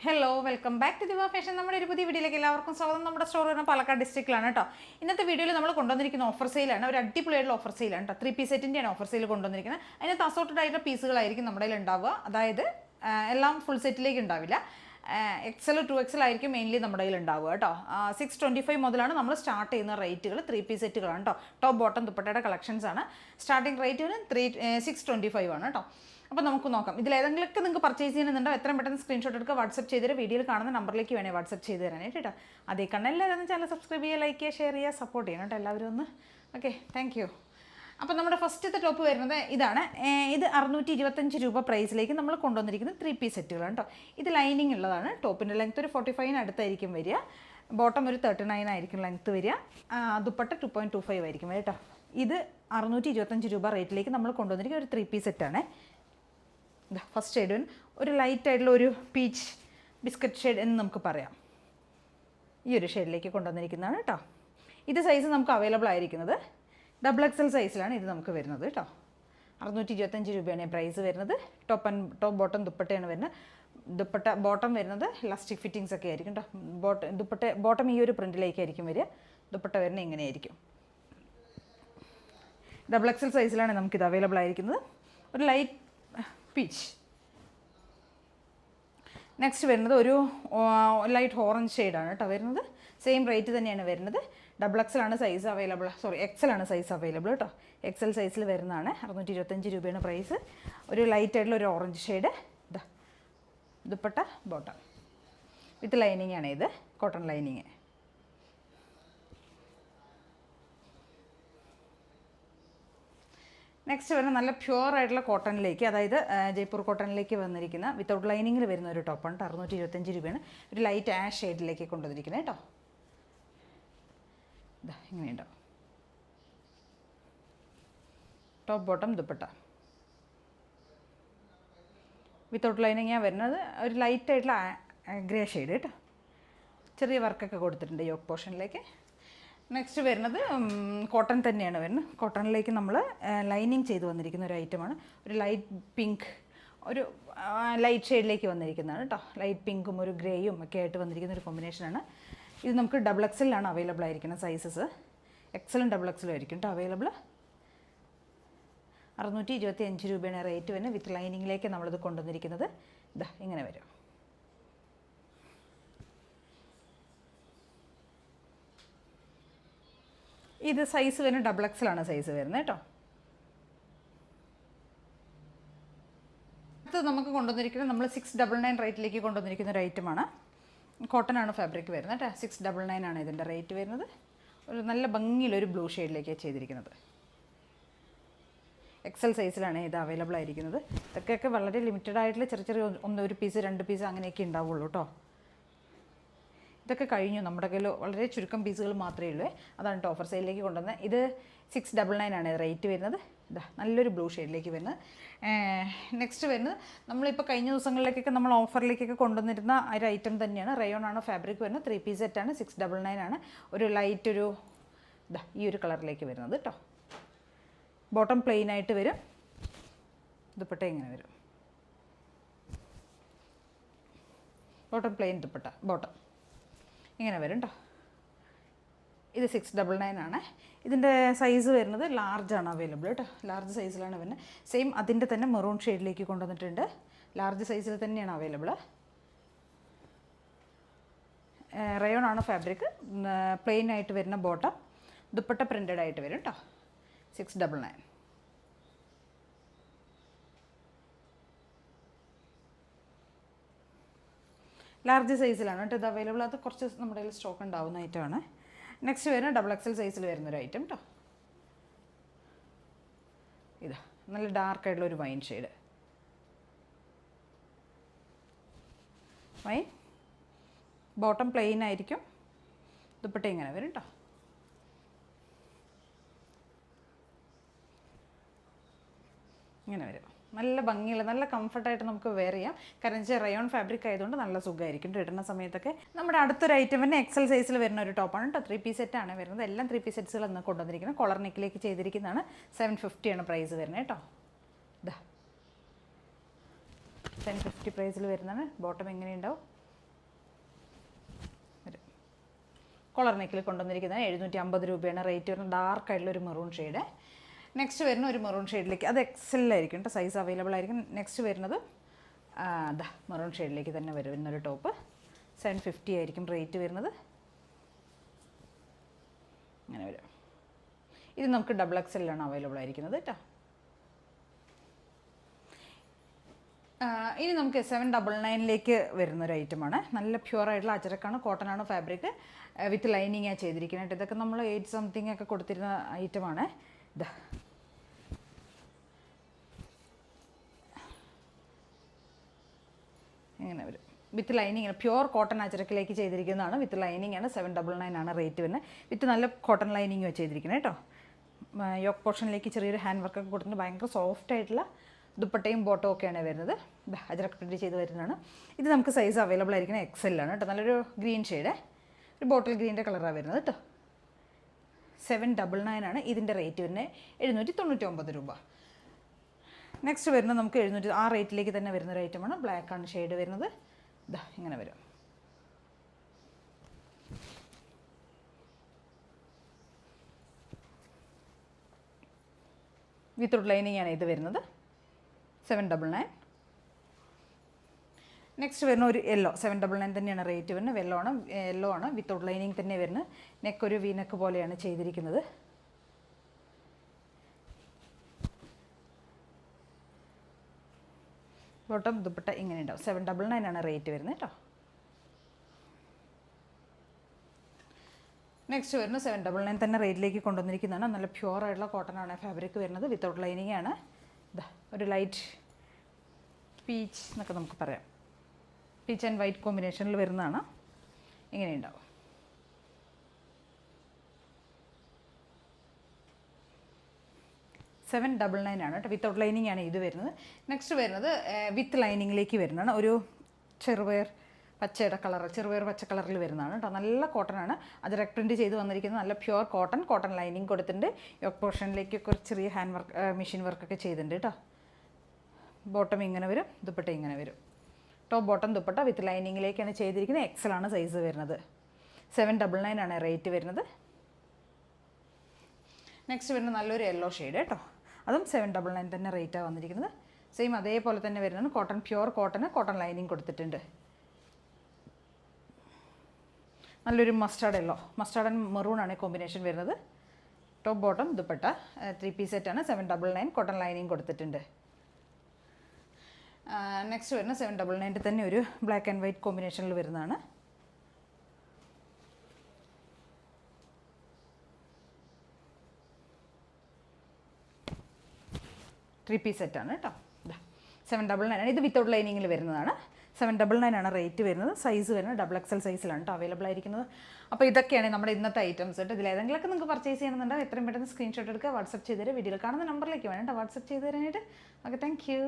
Hello welcome back to ദിവ fashion. നമ്മുടെ ഒരു പുതിയ വീഡിയോയിലേക്ക് എല്ലാവർക്കും സ്വാഗതം. നമ്മുടെ സ്റ്റോർ വരുന്ന പാലക്കാട് ഡിസ്ട്രിക്റ്റിലാണ് കേട്ടോ. ഇന്നത്തെ വീഡിയോയിൽ നമ്മൾ കൊണ്ടുവന്നിരിക്കുന്ന ഓഫർ സെയിലാണ്, ഒരു അടിപൊളിയായിട്ടുള്ള ഓഫർ സെയിലാണ് കേട്ടോ. 3 പീസ് സെറ്റിൻ്റെയാണ് ഓഫർ സെയിൽ കൊണ്ടുവന്നിരിക്കുന്നത്. അതിനകത്ത് അസോർട്ടഡ് ആയിട്ടുള്ള പീസുകളായിരിക്കും നമ്മുടെ കയ്യിൽ ഉണ്ടാവുക. അതായത് എല്ലാം ഫുൾ സെറ്റിലേക്ക് ഉണ്ടാവില്ല. XL 2XL ആയിരിക്കും മെയിൻലി നമ്മുടെ കയ്യിൽ ഉണ്ടാവുക കേട്ടോ. 625 മുതലാണ് നമ്മൾ സ്റ്റാർട്ട് ചെയ്യുന്ന റേറ്റുകൾ. 3 പീസ് സെറ്റുകളാണ് കേട്ടോ. ടോപ്പ് ബോട്ടം ദുപ്പട്ടയുടെ കളക്ഷൻസ് ആണ്. സ്റ്റാർട്ടിംഗ് റേറ്റ് 625 ആണ് കേട്ടോ. അപ്പോൾ നമുക്ക് നോക്കാം, ഇതിലേതെങ്കിലുമൊക്കെ നിങ്ങൾക്ക് പർച്ചേസ് ചെയ്യുന്നുണ്ടോ എത്രയും പെട്ടെന്ന് സ്ക്രീൻഷോട്ട് എടുക്കുക, വാട്സപ്പ് ചെയ്തിട്ട് വീഡിയോയിൽ കാണുന്ന നമ്പറിലേക്ക് വേണേൽ വാട്സപ്പ് ചെയ്ത് തരാനായിട്ട് കേട്ടോ. അതേ കണ്ണ എല്ലാവരും ചാനൽ സബ്സ്ക്രൈബ് ചെയ്യുക, ലൈക്ക് ചെയ്യുക, ഷെയർ ചെയ്യുക, സപ്പോർട്ട് ചെയ്യണം കേട്ടോ എല്ലാവരും ഒന്ന്. Okay, thank you. അപ്പോൾ നമ്മുടെ ഫസ്റ്റത്തെ ടോപ്പ് വരുന്നത് ഇതാണ്. ഇത് 625 രൂപ പ്രൈസിലേക്ക് നമ്മൾ കൊണ്ടുവന്നിരിക്കുന്നത് 3 പീസ് സെറ്റുകളാണ് കേട്ടോ. ഇത് ലൈനിങ് ഉള്ളതാണ്. ടോപ്പിൻ്റെ ലെങ്ത്ത് ഒരു 45 അടുത്തായിരിക്കും വരിക. ബോട്ടം ഒരു 39 ആയിരിക്കും ലെങ്ത്ത് വരിക. ദുപ്പട്ട 2.25 ആയിരിക്കും കേട്ടോ. ഇത് 625 രൂപ റേറ്റിലേക്ക് നമ്മൾ കൊണ്ടുവന്നിരിക്കുന്ന ഒരു 3 പീസ് സെറ്റാണ്. ഫസ്റ്റ് ഷെയ്ഡ് ഒരു ലൈറ്റ് ആയിട്ടുള്ള ഒരു പീച്ച് ബിസ്ക്കറ്റ് ഷെയ്ഡ് എന്ന് നമുക്ക് പറയാം. ഈ ഒരു ഷെയ്ഡിലേക്ക് കൊണ്ടുവന്നിരിക്കുന്നതാണ് കേട്ടോ. ഇത് സൈസ് നമുക്ക് അവൈലബിൾ ആയിരിക്കുന്നത് XXL സൈസിലാണ് ഇത് നമുക്ക് വരുന്നത് കേട്ടോ. 625 രൂപയാണ് പ്രൈസ് വരുന്നത്. ടോപ്പ് ബോട്ടം ദുപ്പട്ടയാണ് വരുന്നത്. ദുപ്പട്ട ബോട്ടം വരുന്നത് ഇലാസ്റ്റിക് ഫിറ്റിങ്സ് ഒക്കെ ആയിരിക്കും കേട്ടോ. ബോട്ടം ഈ ഒരു പ്രിൻറ്റിലേക്കായിരിക്കും വരിക. ദുപ്പട്ട വരുന്നത് ഇങ്ങനെയായിരിക്കും. XXL സൈസിലാണ് നമുക്കിത് അവൈലബിൾ ആയിരിക്കുന്നത്. ഒരു ലൈറ്റ് പീച്ച്. നെക്സ്റ്റ് വരുന്നത് ഒരു ലൈറ്റ് ഓറഞ്ച് ഷെയ്ഡാണ് കേട്ടോ വരുന്നത്. സെയിം റേറ്റ് തന്നെയാണ് വരുന്നത്. XXL ആണ് സൈസ് അവൈലബിൾ, XL ആണ് സൈസ് അവൈലബിൾ കേട്ടോ. XL സൈസിൽ വരുന്നതാണ്. 625 രൂപയാണ് പ്രൈസ്. ഒരു ലൈറ്റ് ആയിട്ടുള്ള ഒരു ഓറഞ്ച് ഷെയ്ഡ്. ഇതാ ദുപ്പട്ട ബോട്ടം വിത്ത് ലൈനിങ് ആണ് ഇത്, കോട്ടൺ ലൈനിങ്. നെക്സ്റ്റ് വരുന്ന നല്ല പ്യുവർ ആയിട്ടുള്ള കോട്ടണിലേക്ക്, അതായത് ജയ്പൂർ കോട്ടണിലേക്ക് വന്നിരിക്കുന്ന വിത്തൗട്ട് ലൈനിങ്ങിൽ വരുന്ന ഒരു ടോപ്പാണ്. 625 രൂപയാണ്. ഒരു ലൈറ്റ് ആഷ് ഷെയ്ഡിലേക്ക് കൊണ്ടുവന്നിരിക്കുന്നത് കേട്ടോ. ഇതാ ഇങ്ങനെയുണ്ടാവും ടോപ്പ് ബോട്ടം ദുപ്പട്ട. വിത്തൗട്ട് ലൈനിങ്ങാണ് വരുന്നത്. ഒരു ലൈറ്റ് ആയിട്ടുള്ള ഗ്രേ ഷെയ്ഡ് കേട്ടോ. ചെറിയ വർക്കൊക്കെ കൊടുത്തിട്ടുണ്ട് യോക്ക് പോർഷനിലേക്ക്. നെക്സ്റ്റ് വരുന്നത് കോട്ടൺ തന്നെയാണ് വരുന്നത്. കോട്ടണിലേക്ക് നമ്മൾ ലൈനിങ് ചെയ്ത് വന്നിരിക്കുന്ന ഒരു ഐറ്റമാണ്. ഒരു ലൈറ്റ് പിങ്ക്, ഒരു ലൈറ്റ് ഷെയ്ഡിലേക്ക് വന്നിരിക്കുന്നതാണ് കേട്ടോ. ലൈറ്റ് പിങ്കും ഒരു ഗ്രേയും ഒക്കെ ആയിട്ട് വന്നിരിക്കുന്ന ഒരു കോമ്പിനേഷനാണ്. ഇത് നമുക്ക് XXL ആണ് അവൈലബിൾ ആയിരിക്കുന്നത് സൈസസ്. XLും XXLും ആയിരിക്കും കേട്ടോ അവൈലബിൾ. 625 രൂപയാണ് റേറ്റ് വരുന്നത്. വിത്ത് ലൈനിങ്ങിലേക്ക് നമ്മളിത് കൊണ്ടുവന്നിരിക്കുന്നത്. ഇതാ ഇങ്ങനെ വരും. ഇത് സൈസ് വരുന്നത് XXL ആണ് സൈസ് വരുന്നത് കേട്ടോ. അടുത്തത് നമുക്ക് കൊണ്ടുവന്നിരിക്കുന്നത് നമ്മൾ 699 റേറ്റിലേക്ക് കൊണ്ടുവന്നിരിക്കുന്ന ഒരു ഐറ്റമാണ്. കോട്ടൺ ആണ് ഫാബ്രിക് വരുന്നത് കേട്ടോ. 699 ആണ് ഇതിൻ്റെ റേറ്റ് വരുന്നത്. ഒരു നല്ല ഭംഗിയിലൊരു ബ്ലൂ ഷെയ്ഡിലേക്കാണ് ചെയ്തിരിക്കുന്നത്. XL സൈസിലാണ് ഇത് അവൈലബിൾ ആയിരിക്കുന്നത്. ഇതൊക്കെയൊക്കെ വളരെ ലിമിറ്റഡ് ആയിട്ടുള്ള ചെറിയ ഒരു പീസ് 2 പീസ് അങ്ങനെയൊക്കെ ഉണ്ടാവുള്ളൂ കേട്ടോ. ഇതൊക്കെ കഴിഞ്ഞു. നമ്മുടെ കയ്യിൽ വളരെ ചുരുക്കം പീസുകൾ മാത്രമേ ഉള്ളൂ. അതാണ് കേട്ടോ ഓഫർ സെയിലിലേക്ക് കൊണ്ടുവന്നത്. ഇത് 699 ആണ് റേറ്റ് വരുന്നത്. ഇതാ നല്ലൊരു ബ്ലൂ ഷെയ്ഡിലേക്ക് വരുന്നത്. നെക്സ്റ്റ് വരുന്നത് നമ്മളിപ്പോൾ കഴിഞ്ഞ ദിവസങ്ങളിലേക്കൊക്കെ നമ്മൾ ഓഫറിലേക്കൊക്കെ കൊണ്ടുവന്നിരുന്ന ഒരു ഐറ്റം തന്നെയാണ്. റയോൺ ആണ് ഫാബ്രിക് വരുന്നത്. 3 പീസ് സെറ്റാണ്. 699 ആണ്. ഒരു ലൈറ്റ് ഒരു ഇതാ ഈ ഒരു കളറിലേക്ക് വരുന്നത് കേട്ടോ. ബോട്ടം പ്ലെയിൻ ആയിട്ട് വരും. ദുപ്പട്ട ഇങ്ങനെ വരും. ബോട്ടം പ്ലെയിൻ ദുപ്പട്ട ബോട്ടം ഇങ്ങനെ വരും കേട്ടോ. ഇത് 699 ആണ്. ഇതിൻ്റെ സൈസ് വരുന്നത് ലാർജാണ് അവൈലബിൾ കേട്ടോ. ലാർജ് സൈസിലാണ് വരുന്നത്. സെയിം അതിൻ്റെ തന്നെ മെറൂൺ ഷെയ്ഡിലേക്ക് കൊണ്ടുവന്നിട്ടുണ്ട്. ലാർജ് സൈസിൽ തന്നെയാണ് അവൈലബിൾ. റയോൺ ആണ് ഫാബ്രിക്. പ്ലെയിൻ ആയിട്ട് വരുന്ന ബോട്ടം. ദുപ്പട്ട പ്രിൻ്റഡ് ആയിട്ട് വരും കേട്ടോ. 699. ലാർജ് സൈസിലാണ് കേട്ടോ ഇത് അവൈലബിൾ. അത് കുറച്ച് നമ്മുടെ കയ്യിൽ സ്റ്റോക്ക് ഉണ്ടാവുന്ന ഐറ്റമാണ്. നെക്സ്റ്റ് വരുന്ന XXL സൈസിൽ വരുന്നൊരു ഐറ്റം കേട്ടോ. ഇതാ നല്ല ഡാർക്ക് ആയിട്ടുള്ള ഒരു wine shade. Wine bottom plain ആയിരിക്കും. ദുപ്പട്ട ഇങ്ങനെ വരും കേട്ടോ. ഇങ്ങനെ വരും. നല്ല ഭംഗിയുള്ള നല്ല കംഫർട്ടായിട്ട് നമുക്ക് വെയർ ചെയ്യാം. കാരണം വെച്ചാൽ റയോൺ ഫാബ്രിക് ആയതുകൊണ്ട് നല്ല സുഖമായിരിക്കും ഇടുന്ന സമയത്തൊക്കെ. നമ്മുടെ അടുത്തൊരു ഐറ്റം തന്നെ XL സൈസിൽ വരുന്ന ഒരു ടോപ്പാണ് കേട്ടോ. 3 പീസ് സെറ്റാണ് വരുന്നത്. എല്ലാം 3 പീസ് സെറ്റ്സുകൾ ഒന്ന് കൊണ്ടുവന്നിരിക്കുന്നത്. കോളർ നെക്കിലേക്ക് ചെയ്തിരിക്കുന്നതാണ്. 750 ആണ് പ്രൈസ് വരുന്നത് കേട്ടോ. ഇതാ 750 പ്രൈസിൽ വരുന്നതാണ്. ബോട്ടം എങ്ങനെയുണ്ടാവും? കോളർ നെക്കിൽ കൊണ്ടുവന്നിരിക്കുന്നത് 750 രൂപയാണ് റേറ്റ് വരുന്നത്. ഡാർക്ക് ആയിട്ടുള്ള ഒരു മെറൂൺ ഷെയ്ഡ്. നെക്സ്റ്റ് വരുന്ന ഒരു മെറൂൺ ഷെയ്ഡിലേക്ക്, അത് എക്സലായിരിക്കും കേട്ടോ, സൈസ് അവൈലബിൾ ആയിരിക്കും. നെക്സ്റ്റ് വരുന്നത് മെറൂൺ ഷെയ്ഡിലേക്ക് തന്നെ വരുന്നൊരു ടോപ്പ്. 750 ആയിരിക്കും റേറ്റ് വരുന്നത്. അങ്ങനെ വരും. ഇത് നമുക്ക് XXL അവൈലബിൾ ആയിരിക്കുന്നത് കേട്ടോ. ഇനി നമുക്ക് 799 വരുന്നൊരു ഐറ്റമാണ്. നല്ല പ്യുവർ ആയിട്ടുള്ള അജരക്കാണ്, കോട്ടൺ ആണ് ഫാബ്രിക്, വിത്ത് ലൈനിങ്ങാണ് ചെയ്തിരിക്കുന്നത്. ഇതൊക്കെ നമ്മൾ 8 സംതിങ് ഒക്കെ കൊടുത്തിരുന്ന ഐറ്റമാണ്. ഇതാ ഇങ്ങനെ വരും. വിത്ത് ലൈനിങ്, പ്യുവർ കോട്ടൺ അജരക്കിലേക്ക് ചെയ്തിരിക്കുന്നതാണ്. വിത്ത് ലൈനിങ് ആണ്. 799 ആണ് റേറ്റ് വരുന്നത്. വിത്ത് നല്ല കോട്ടൺ ലൈനിങ് ചെയ്തിരിക്കുന്നത് കേട്ടോ. യോക്ക് പോർഷനിലേക്ക് ചെറിയൊരു ഹാൻഡ് വർക്കൊക്കെ കൊടുത്തിട്ട് ഭയങ്കര സോഫ്റ്റ് ആയിട്ടുള്ള ദുപ്പട്ടയും ബോട്ടവും ഒക്കെയാണ് വരുന്നത്. അജരക്ക് പ്രിൻറ്റ് ചെയ്ത് വരുന്നതാണ്. ഇത് നമുക്ക് സൈസ് അവൈലബിൾ ആയിരിക്കുന്നത് XL ആണ് കേട്ടോ. നല്ലൊരു ഗ്രീൻ ഷെയ്ഡ്, ഒരു ബോട്ടിൽ ഗ്രീൻ്റെ കളറാണ് വരുന്നത് കേട്ടോ. 799 ആണ് ഇതിൻ്റെ റേറ്റ് വരുന്നത്. 799 രൂപ. നെക്സ്റ്റ് വരുന്നത് നമുക്ക് 700, ആ റേറ്റിലേക്ക് തന്നെ വരുന്നൊരു ഐറ്റമാണ്. ബ്ലാക്ക് ആണ് ഷെയ്ഡ് വരുന്നത്. ഇതാ ഇങ്ങനെ വരും. വിത്തൗട്ട് ലൈനിങ് ആണ് ഇത് വരുന്നത്. 799. നെക്സ്റ്റ് വരുന്ന ഒരു യെല്ലോ, 799 തന്നെയാണ് റേറ്റ് വരുന്നത്. യെല്ലോ ആണ്, വിത്തൗട്ട് ലൈനിങ് തന്നെ വരുന്നത്. നെക്ക് ഒരു വീനെക്ക് പോലെയാണ് ചെയ്തിരിക്കുന്നത്. ബോട്ടം ദുപ്പട്ട ഇങ്ങനെ ഉണ്ടാവും. 799 ആണ് റേറ്റ് വരുന്നത് കേട്ടോ. നെക്സ്റ്റ് വരുന്നത് 799 തന്നെ റേറ്റിലേക്ക് കൊണ്ടുവന്നിരിക്കുന്നതാണ്. നല്ല പ്യുവർ ആയിട്ടുള്ള കോട്ടൺ ആണ് ഫാബ്രിക് വരുന്നത്. വിത്തൗട്ട് ലൈനിങ് ആണ്. ഇതാ ഒരു ലൈറ്റ് പീച്ച് എന്നൊക്കെ നമുക്ക് പറയാം. പീച്ച് ആൻഡ് വൈറ്റ് കോമ്പിനേഷനിൽ വരുന്നതാണ്. ഇങ്ങനെ ഉണ്ടാവും. $799 ആണ് കേട്ടോ. വിത്തൗട്ട് ലൈനിങ് ആണ് ഇത് വരുന്നത്. നെക്സ്റ്റ് വരുന്നത് വിത്ത് ലൈനിങ്ങിലേക്ക് വരുന്നതാണ്. ഒരു ചെറുപയർ പച്ചയുടെ കളർ, ചെറുപയർ പച്ച കളറിൽ വരുന്നതാണ് കേട്ടോ. നല്ല കോട്ടൺ ആണ്. അത് പ്രിൻറ്റ് ചെയ്ത് വന്നിരിക്കുന്നത് നല്ല പ്യുവർ കോട്ടൺ ലൈനിങ് കൊടുത്തിട്ടുണ്ട്. യോക്ക് പോർഷനിലേക്കൊക്കെ ഒരു ചെറിയ ഹാൻഡ് വർക്ക്, മെഷീൻ വർക്കൊക്കെ ചെയ്തിട്ടുണ്ട് കേട്ടോ. ബോട്ടം ഇങ്ങനെ വരും, ദുപ്പട്ട ഇങ്ങനെ വരും. ടോപ്പ് ബോട്ടം ദുപ്പട്ട വിത്ത് ലൈനിങ്ങിലേക്കാണ് ചെയ്തിരിക്കുന്നത്. XL ആണ് സൈസ് വരുന്നത്. 799 ആണ് റേറ്റ് വരുന്നത്. നെക്സ്റ്റ് വരുന്നത് നല്ലൊരു യെല്ലോ ഷെയ്ഡ് കേട്ടോ. അതും 799 തന്നെ റേറ്റാണ് വന്നിരിക്കുന്നത്. സെയിം അതേപോലെ തന്നെ വരുന്നത്. കോട്ടൺ, പ്യുവർ കോട്ടൺ ലൈനിങ് കൊടുത്തിട്ടുണ്ട്. നല്ലൊരു മസ്റ്റാർഡ് ആൻഡ് മെറൂൺ ആണ് കോമ്പിനേഷൻ വരുന്നത്. ടോപ്പ് ബോട്ടം ദുപ്പട്ട 3 പീസ് സെറ്റാണ്. 799 കോട്ടൺ ലൈനിങ് കൊടുത്തിട്ടുണ്ട്. നെക്സ്റ്റ് വരുന്ന 799 തന്നെ ഒരു ബ്ലാക്ക് ആൻഡ് വൈറ്റ് കോമ്പിനേഷനിൽ വരുന്നതാണ്. ത്രീ പീസ് സെറ്റാണ് കേട്ടോ. 799 ആണ്. ഇത് വിത്തൗട്ട് ലൈനിങ്ങിൽ വരുന്നതാണ്. 799 ആണ് റേറ്റ് വരുന്നത്. സൈസ് വരുന്നത് XXL സൈസിലാണ് കേട്ടോ അവൈലബിൾ ആയിരിക്കുന്നത്. അപ്പോൾ ഇതൊക്കെയാണ് നമ്മുടെ ഇന്നത്തെ ഐറ്റംസ് കേട്ടോ. ഇതിലേതെങ്കിലുമൊക്കെ നിങ്ങൾക്ക് പർച്ചേസ് ചെയ്യണമെന്നുണ്ടെങ്കിൽ എത്രയും പെട്ടെന്ന് സ്ക്രീൻഷോട്ട് എടുക്കുക, വാട്സപ്പ് ചെയ്ത് തരാം. വീഡിയോയിൽ കാണുന്ന നമ്പറിലേക്ക് വേണം കേട്ടോ വാട്സപ്പ് ചെയ്ത് തരാനായിട്ട്. Okay, thank you.